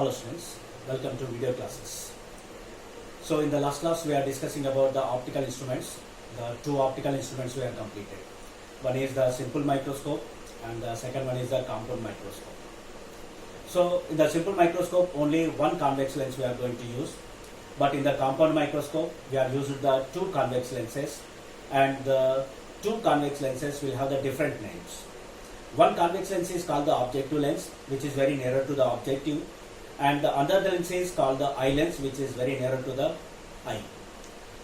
Hello students, welcome to video classes. So in the last class we are discussing about the optical instruments. The two optical instruments we have completed. One is the simple microscope and the second one is the compound microscope. So in the simple microscope only one convex lens we are going to use, but in the compound microscope we are using the two convex lenses, and the two convex lenses will have the different names. One convex lens is called the objective lens, which is very nearer to the objective, and the other lens is called the eye lens, which is very nearer to the eye.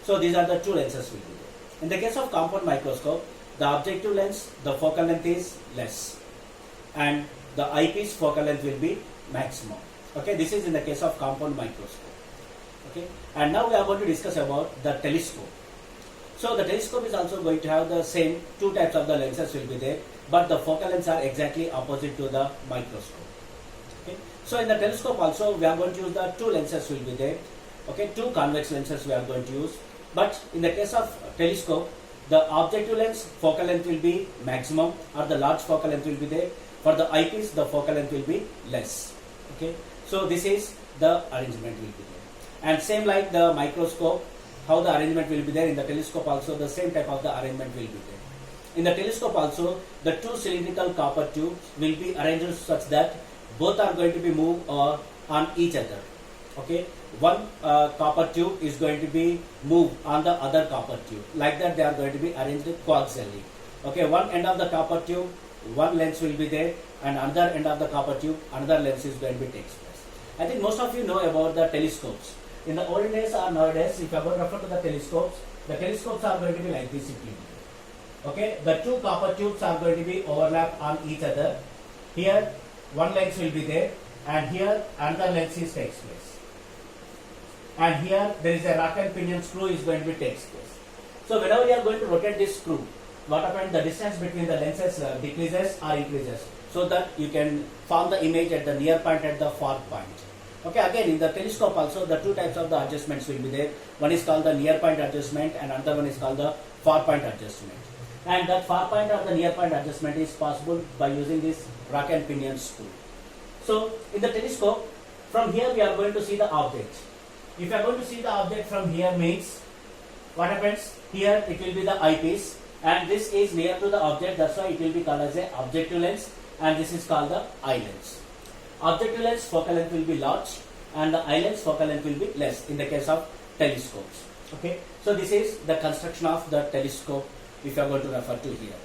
So these are the two lenses will be there. In the case of compound microscope, the objective lens, the focal length is less, and the eyepiece focal length will be maximum. Okay, this is in the case of compound microscope. Okay, and now we are going to discuss about the telescope. So the telescope is also going to have the same two types of the lenses will be there, but the focal lengths are exactly opposite to the microscope. Okay, so in the telescope also we are going to use the two lenses will be there. Okay, two convex lenses we are going to use, but in the case of telescope, the objective lens focal length will be maximum, or the large focal length will be there. For the eyepiece, the focal length will be less. Okay, so this is the arrangement will be there. And same like the microscope, how the arrangement will be there, in the telescope also the same type of the arrangement will be there. In the telescope also, the two cylindrical copper tubes will be arranged such that both are going to be moved on each other. Okay, one copper tube is going to be moved on the other copper tube. Like that they are going to be arranged coaxially. Okay, one end of the copper tube, one lens will be there, and another end of the copper tube, another lens is going to be takes place. I think most of you know about the telescopes. In the olden days or nowadays, if you are going to refer to the telescopes are going to be like this. Okay, the two copper tubes are going to be overlap on each other. Here one lens will be there, and here another lens is takes place. And here there is a rack and pinion screw is going to be takes place. So whenever you are going to rotate this screw, what happens? The distance between the lenses decreases or increases, so that you can form the image at the near point and the far point. Okay, again in the telescope also the two types of the adjustments will be there. One is called the near point adjustment, and another one is called the far point adjustment. And that far point or the near point adjustment is possible by using this rack and pinion screw. So in the telescope, from here we are going to see the object. If you are going to see the object from here, means what happens? Here it will be the eyepiece, and this is near to the object, that's why it will be called as a objective lens, and this is called the eye lens. Objective lens focal length will be large, and the eye lens focal length will be less in the case of telescopes. Okay, so this is the construction of the telescope if you are going to refer to here.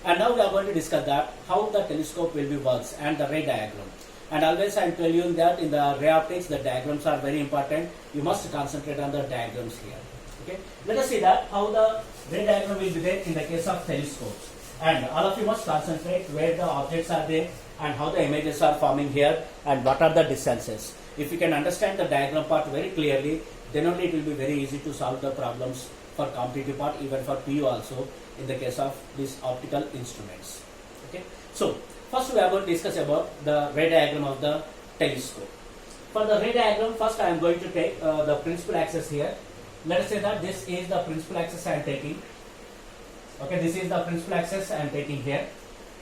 And now we are going to discuss that how the telescope will be works and the ray diagram. And always I am telling you that in the ray optics the diagrams are very important. You must concentrate on the diagrams here. Okay, let us see that how the ray diagram will be there in the case of telescopes. And all of you must concentrate where the objects are there and how the images are forming here and what are the distances. If you can understand the diagram part very clearly, then only it will be very easy to solve the problems for competitive part, even for PU also in the case of these optical instruments. Okay, so first we are going to discuss about the ray diagram of the telescope. For the ray diagram, first I am going to take the principal axis here. Let us say that this is the principal axis I am taking. Okay, this is the principal axis I am taking here,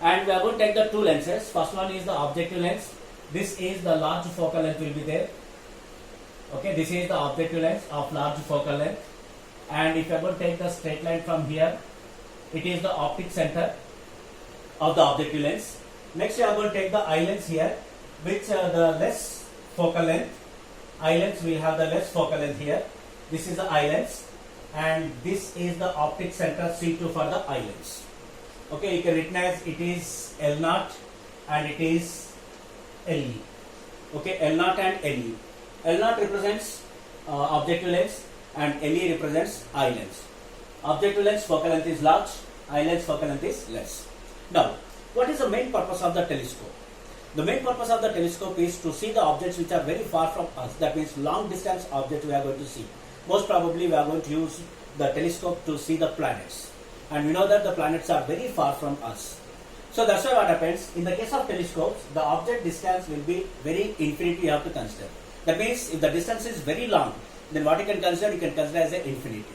and we are going to take the two lenses. First one is the objective lens. This is the large focal length will be there. Okay, this is the objective lens of large focal length, and if you are going to take the straight line from here, it is the optic center of the objective lens. Next you are going to take the eye lens here, which the less focal length. Eye lens will have the less focal length here. This is the eye lens, and this is the optic center C2 for the eye lens. Okay, you can written as it is L0 and it is LE. Okay, L0 and LE. L0 represents objective lens and LE represents eye lens. Objective lens focal length is large, eye lens focal length is less. Now, what is the main purpose of the telescope? The main purpose of the telescope is to see the objects which are very far from us. That means long distance objects we are going to see. Most probably we are going to use the telescope to see the planets, and we know that the planets are very far from us. So that's why what happens in the case of telescopes, the object distance will be very infinity you have to consider. That means if the distance is very long, then what you can consider as an infinity.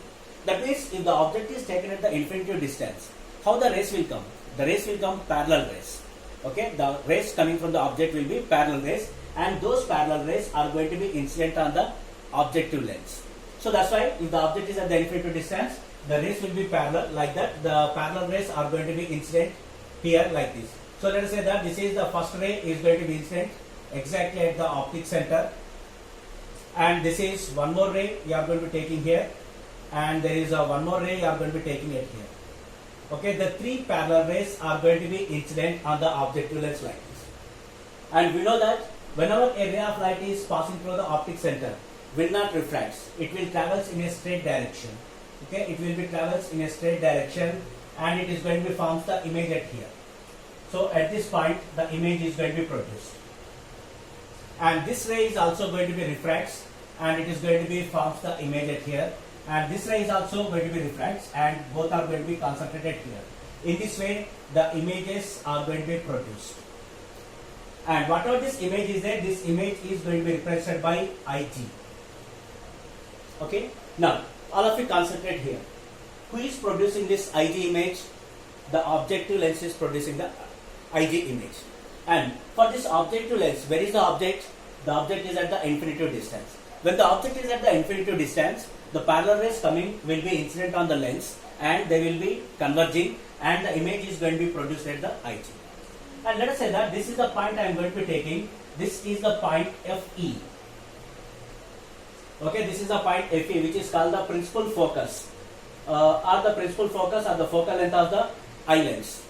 That means if the object is taken at the infinity distance, how the rays will come? The rays will come parallel rays. Okay, the rays coming from the object will be parallel rays, and those parallel rays are going to be incident on the objective lens. So that's why if the object is at the infinity distance, the rays will be parallel like that. The parallel rays are going to be incident here like this. So let us say that this is the first ray is going to be incident exactly at the optic center, and this is one more ray you are going to be taking here, and there is a one more ray you are going to be taking it here. Okay, the three parallel rays are going to be incident on the objective lens like this. And we know that whenever a ray of light is passing through the optic center, will not refract, it will travels in a straight direction. Okay, it will be travels in a straight direction, and it is going to be forms the image at here. So at this point the image is going to be produced, and this ray is also going to be refracts, and it is going to be forms the image at here, and this ray is also going to be refracts, and both are going to be concentrated here. In this way the images are going to be produced, and whatever this image is there, this image is going to be represented by Ig. Okay, now all of you concentrate here. Who is producing this Ig image? The objective lens is producing the Ig image. And for this objective lens, where is the object? The object is at the infinitive distance. When the object is at the infinitive distance, the parallel rays coming will be incident on the lens, and they will be converging, and the image is going to be produced at the Ig. And let us say that this is the point I am going to be taking. This is the point Fe. Okay, this is the point Fe, which is called the principal focus, or the principal focus or the focal length of the eye lens.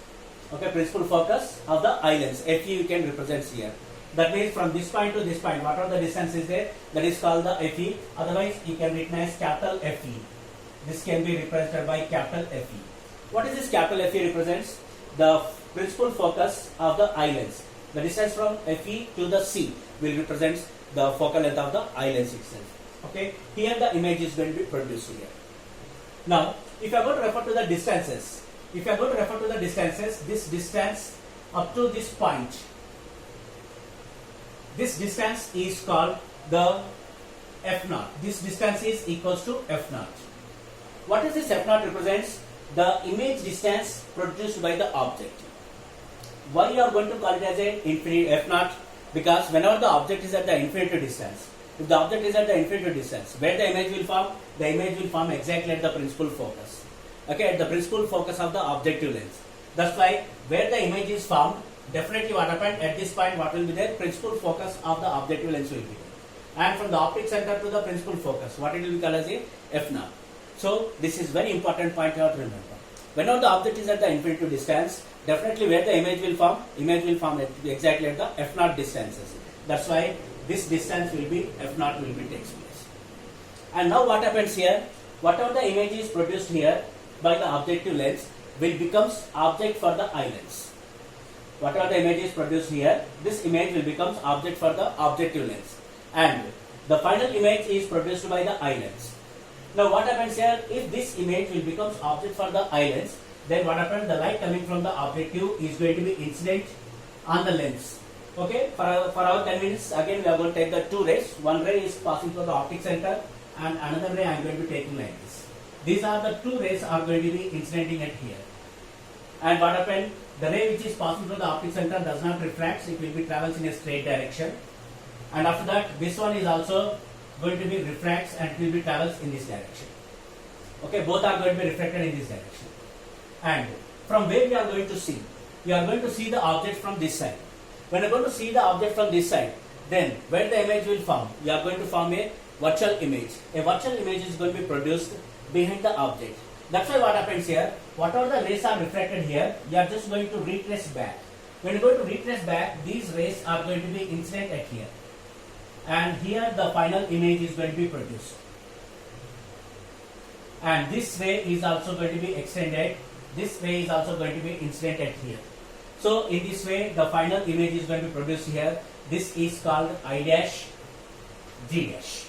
Okay, principal focus of the eye lens. Fe you can represent here. That means from this point to this point, whatever the distance is there, that is called the Fe. Otherwise, you can written as capital Fe. This can be represented by capital Fe. What is this capital Fe represents? The principal focus of the eye lens. The distance from Fe to the C will represent the focal length of the eye lens itself. Okay, here the image is going to be produced here. Now, if you are going to refer to the distances, this distance up to this point, this distance is called the F0. This distance is equals to F0. What is this F0 represents? The image distance produced by the object. Why you are going to call it as a infinite F0? Because whenever the object is at the infinite distance, if the object is at the infinite distance, where the image will form? The image will form exactly at the principal focus. Okay, at the principal focus of the objective lens. That's why where the image is formed, definitely what happened at this point, what will be there? Principal focus of the objective lens will be there. And from the optic center to the principal focus, what it will be called as a F0. So this is very important point you have to remember. Whenever the object is at the infinite distance, definitely where the image will form exactly at the F0 distances. That's why this distance will be F0 will be takes place. And now what happens here? Whatever the image is produced here by the objective lens will becomes object for the eye lens. Whatever the image is produced here, this image will becomes object for the objective lens, and the final image is produced by the eye lens. Now what happens here? If this image will becomes object for the eye lens, then what happens? The light coming from the objective is going to be incident on the lens. Okay, for our convenience, again we are going to take the two rays. One ray is passing through the optic center, and another ray I am going to be taking like this. These are the two rays are going to be incidenting at here. And what happened? The ray which is passing through the optic center does not refract, it will be travels in a straight direction. And after that, this one is also going to be refracts, and it will be travels in this direction. Okay, both are going to be refracted in this direction. And from where we are going to see? We are going to see the object from this side. When you are going to see the object from this side, then where the image will form? You are going to form a virtual image. A virtual image is going to be produced behind the object. That's why what happens here, whatever the rays are refracted here, you are just going to retrace back. When you are going to retrace back, these rays are going to be incident at here. And here the final image is going to be produced. And this ray is also going to be extended. This ray is also going to be incident at here. So in this way, the final image is going to be produced here. This is called I dash G dash.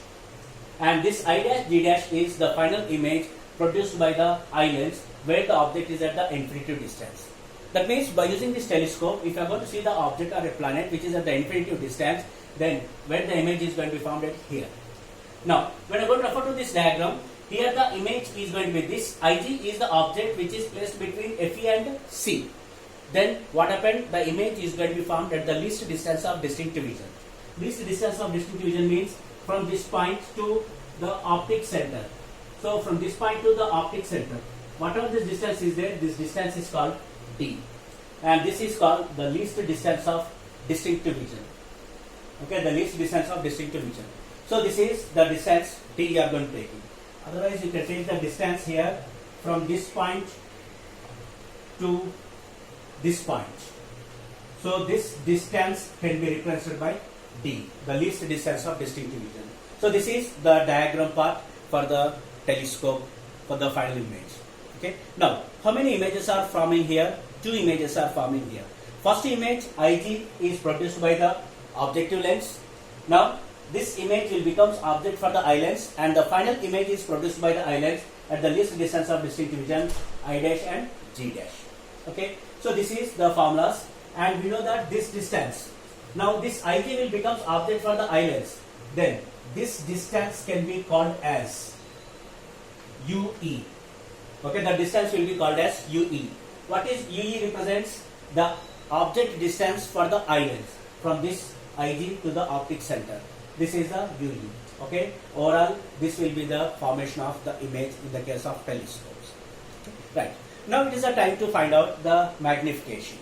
And this I dash G dash is the final image produced by the eye lens where the object is at the infinity distance. That means by using this telescope, if you are going to see the object or a planet which is at the infinity distance, then where the image is going to be found at here. Now, when I am going to refer to this diagram, here the image is going to be this. Ig is the object which is placed between Fe and C. Then what happened? The image is going to be found at the least distance of distinct vision. least distance of distinct vision means from this point to the optic center. So from this point to the optic center, whatever this distance is there, this distance is called D, and this is called the least distance of distinct vision. Okay, the least distance of distinct vision. So this is the distance D you are going to take. Otherwise, you can take the distance here from this point to this point. So this distance can be represented by D, the least distance of distinct vision. So this is the diagram part for the telescope for the final image. Okay. Now, how many images are forming here? 2 images are forming here. First image IG is produced by the objective lens. Now, this image will become object for the eye lens, and the final image is produced by the eye lens at the least distance of distinct vision, I dash and G dash. Okay. So this is the formulas, and we know that this distance. Now this IG will become object for the eye lens. Then this distance can be called as UE. Okay, the distance will be called as UE. What is UE? Represents the object distance for the eye lens from this IG to the optic center. This is the UE. Okay, overall this will be the formation of the image in the case of telescopes. Okay. Right. Now it is a time to find out the magnification.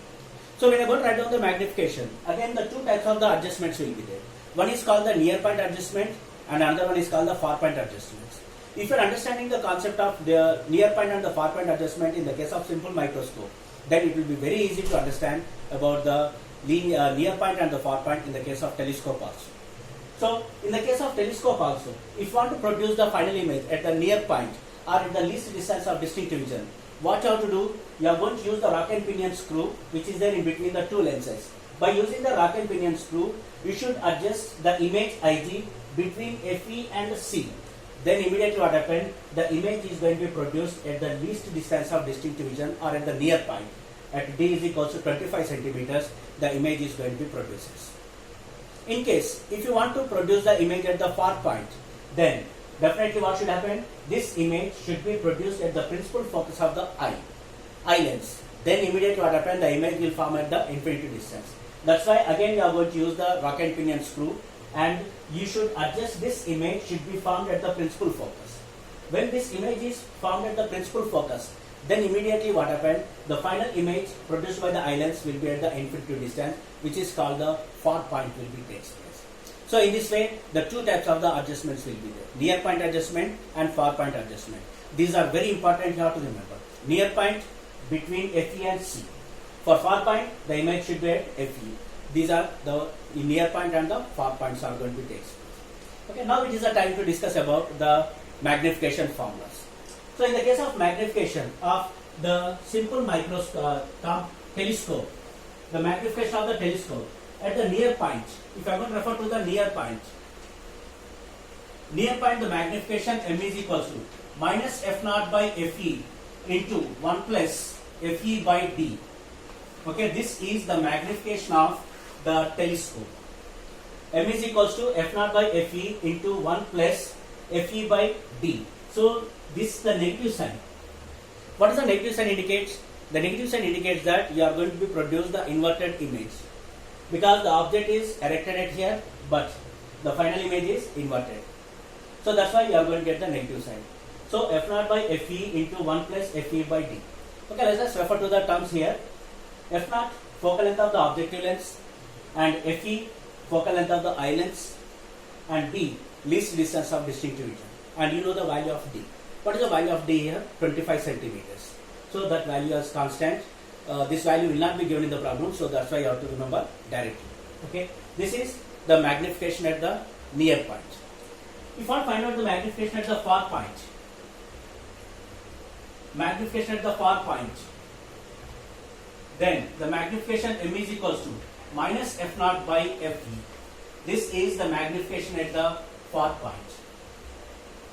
So when I go to write down the magnification, again the 2 types of the adjustments will be there. One is called the near point adjustment and another one is called the far point adjustments. If you are understanding the concept of the near point and the far point adjustment in the case of simple microscope, then it will be very easy to understand about the near point and the far point in the case of telescope also. So in the case of telescope also, if you want to produce the final image at the near point or at the least distance of distinct vision, what you have to do, you are going to use the rock and pinion screw which is there in between the 2 lenses. By using the rock and pinion screw, you should adjust the image IG between FE and C. Then immediately what happened, the image is going to be produced at the least distance of distinct vision or at the near point. At D is equals to 25 centimeters, the image is going to be produced. In case, if you want to produce the image at the far point, then definitely what should happen? This image should be produced at the principal focus of the eye lens. Then immediately what happens? The image will form at the infinity distance. That's why again you are going to use the rock and pinion screw, and you should adjust this image should be formed at the principal focus. When this image is formed at the principal focus, then immediately what happened? The final image produced by the eye lens will be at the infinity distance, which is called the far point will be takes place. So in this way, the 2 types of the adjustments will be there: near point adjustment and far point adjustment. These are very important, you have to remember. Near point between FE and C. For far point, the image should be at FE. These are the near point and the far points are going to take place. Okay, now it is the time to discuss about the magnification formulas. So in the case of magnification of the simple telescope, the magnification of the telescope at the near point, if I am going to refer to the near point, the magnification M is equals to minus F0 by Fe into 1 plus Fe by D. Okay, this is the magnification of the telescope. M is equals to F0 by Fe into 1 plus Fe by D. So this is the negative sign. What does the negative sign indicates? The negative sign indicates that you are going to be produce the inverted image, because the object is erected at here, but the final image is inverted. So that's why you are going to get the negative sign. So F0 by Fe into 1 plus Fe by D. Okay, let's just refer to the terms here. F0 focal length of the objective lens, and Fe focal length of the eye lens, and D least distance of distinct vision. And you know the value of D. What is the value of D here? 25 centimeters. So that value is constant. This value will not be given in the problem, so that's why you have to remember directly. Okay, this is the magnification at the near point. If you want to find out the magnification at the far point, then the magnification M is equals to minus F0 by Fe. This is the magnification at the far point.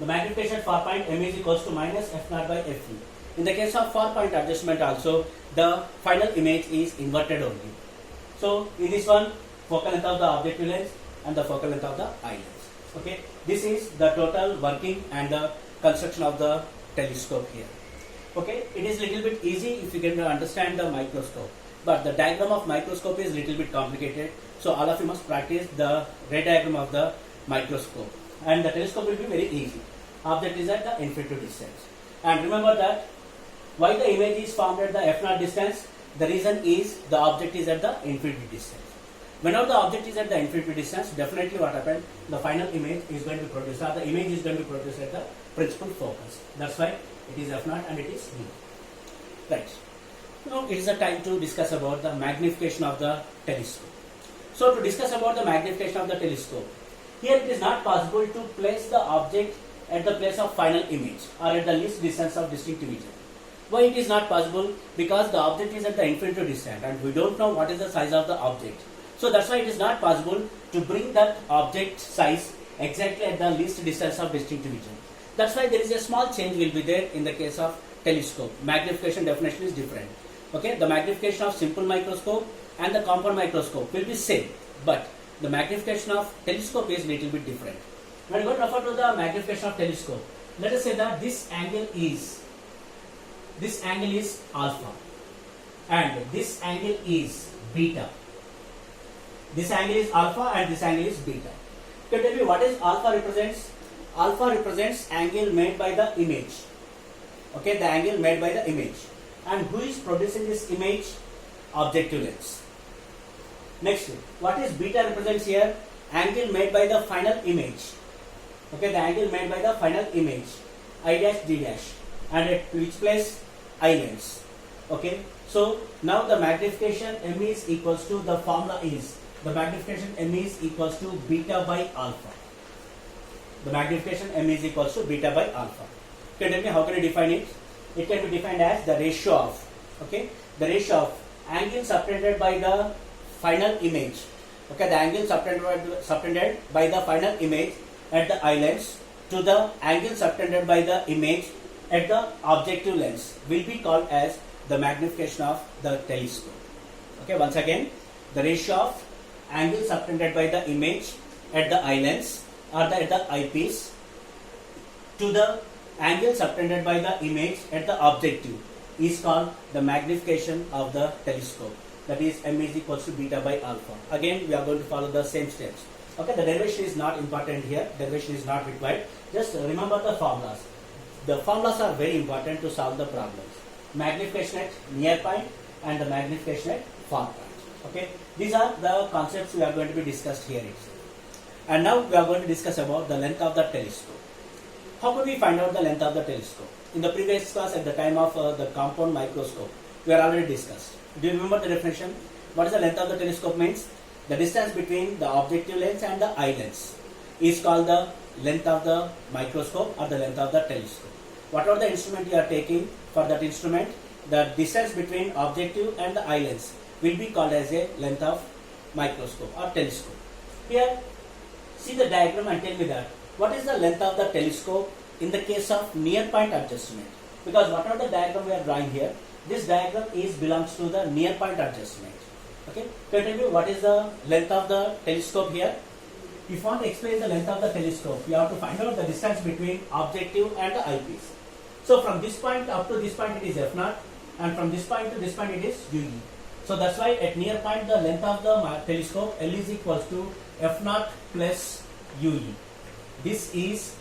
The magnification at far point M is equals to minus F0 by Fe. In the case of far point adjustment also, the final image is inverted only. So in this one, focal length of the objective lens and the focal length of the eye lens. Okay, this is the total working and the construction of the telescope here. Okay, it is little bit easy if you can understand the microscope. but the diagram of microscope is little bit complicated. So all of you must practice the ray diagram of the microscope, and the telescope will be very easy. Object is at the infinity distance, and remember that why the image is formed at the f0 distance. The reason is the object is at the infinity distance. Whenever the object is at the infinity distance, definitely what happened, the final image is going to be produced, or the image is going to be produced at the principal focus. That's why it is f0 and it is V. Right. Now it is the time to discuss about the magnification of the telescope. So to discuss about the magnification of the telescope, here it is not possible to place the object at the place of final image or at the least distance of distinctive vision. Why it is not possible? Because the object is at the infinity distance and we don't know what is the size of the object. So that's why it is not possible to bring that object size exactly at the least distance of distinctive vision. That's why there is a small change will be there in the case of telescope. Magnification definition is different. Okay, the magnification of simple microscope and the compound microscope will be same, but the magnification of telescope is little bit different. When we go to refer to the magnification of telescope, let us say that this angle is alpha and this angle is beta. This angle is alpha and this angle is beta. Can you tell me what is alpha represents? Alpha represents angle made by the image. Okay, the angle made by the image. And who is producing this image? Objective lens. Next, what is beta represents here? Angle made by the final image. Okay, the angle made by the final image. I dash D dash. And at which place? I lens. Okay, so now the magnification M is equals to, the formula is, the magnification M is equals to beta by alpha. The magnification M is equals to beta by alpha. Okay, tell me how can you define it? It can be defined as the ratio of, okay, the ratio of angle subtended by the final image. Okay, the angle subtended by the final image at the eye lens to the angle subtended by the image at the objective lens will be called as the magnification of the telescope. Okay, once again, the ratio of angle subtended by the image at the eye lens or at the eyepiece to the angle subtended by the image at the objective is called the magnification of the telescope. That is, M is equals to beta by alpha. Again, we are going to follow the same steps. Okay, the derivation is not important here. Derivation is not required. Just remember the formulas. The formulas are very important to solve the problems. Magnification at near point and the magnification at far point. Okay, these are the concepts we are going to be discussed here itself. And now we are going to discuss about the length of the telescope. How could we find out the length of the telescope? In the previous class at the time of the compound microscope, we are already discussed. Do you remember the definition? What is the length of the telescope means? The distance between the objective lens and the eye lens is called the length of the microscope or the length of the telescope. Whatever the instrument you are taking, for that instrument, the distance between objective and the eye lens will be called as a length of microscope or telescope. Here, see the diagram and tell me that what is the length of the telescope in the case of near point adjustment? Because whatever the diagram we are drawing here, this diagram belongs to the near point adjustment. Okay, can you tell me what is the length of the telescope here? If you want to explain the length of the telescope, you have to find out the distance between objective and the eyepiece. So from this point up to this point it is f0, and from this point to this point it is UE. So that's why at near point the length of the telescope L is equals to f0 plus UE. This is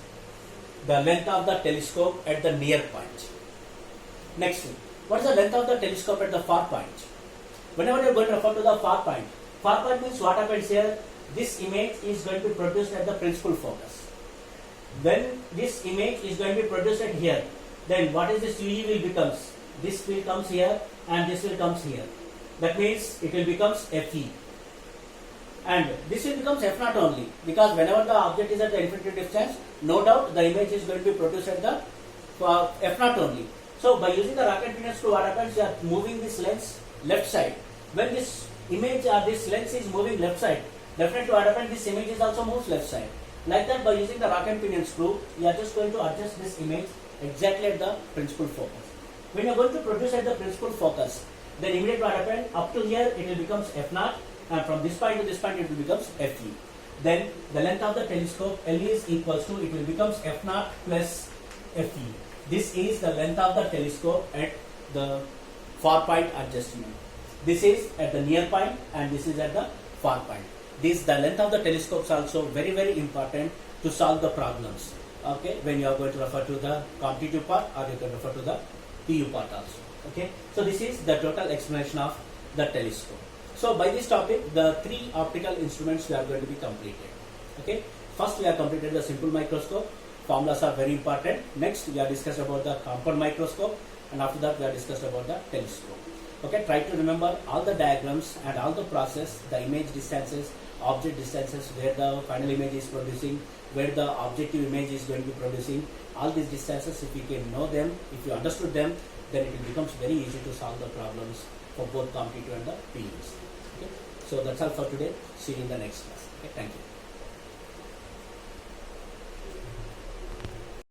the length of the telescope at the near point. Next, what is the length of the telescope at the far point? Whenever you are going to refer to the far point means what happens here? This image is going to be produced at the principal focus. When this image is going to be produced at here, then what is this UE will becomes? This will comes here and this will comes here. That means it will becomes FE. And this will becomes f0 only, because whenever the object is at the infinity distance, no doubt the image is going to be produced at the f0 only. So by using the Rocket Pinion screw, what happens? You are moving this lens left side. When this image or this lens is moving left side, definitely what happens? This image is also moves left side. Like that, by using the Rocket Pinion screw, you are just going to adjust this image exactly at the principal focus. When you are going to produce at the principal focus, then immediately what happens? Up to here it will becomes f0, and from this point to this point it will becomes fe. Then the length of the telescope L is equals to, it will becomes f0 plus fe. This is the length of the telescope at the far point adjustment. This is at the near point and this is at the far point. The length of the telescopes also very, very important to solve the problems. Okay, when you are going to refer to the competitive part or you can refer to the PU part also. Okay, so this is the total explanation of the telescope. So by this topic, the 3 optical instruments we are going to be completed. Okay, first we have completed the simple microscope. Formulas are very important. Next we have discussed about the compound microscope, and after that we have discussed about the telescope. Okay, try to remember all the diagrams and all the process, the image distances, object distances, where the final image is producing, where the objective image is going to be producing. All these distances, if you can know them, if you understood them, then it becomes very easy to solve the problems for both competitive and the PUs. Okay, so that's all for today. See you in the next class. Okay, thank you.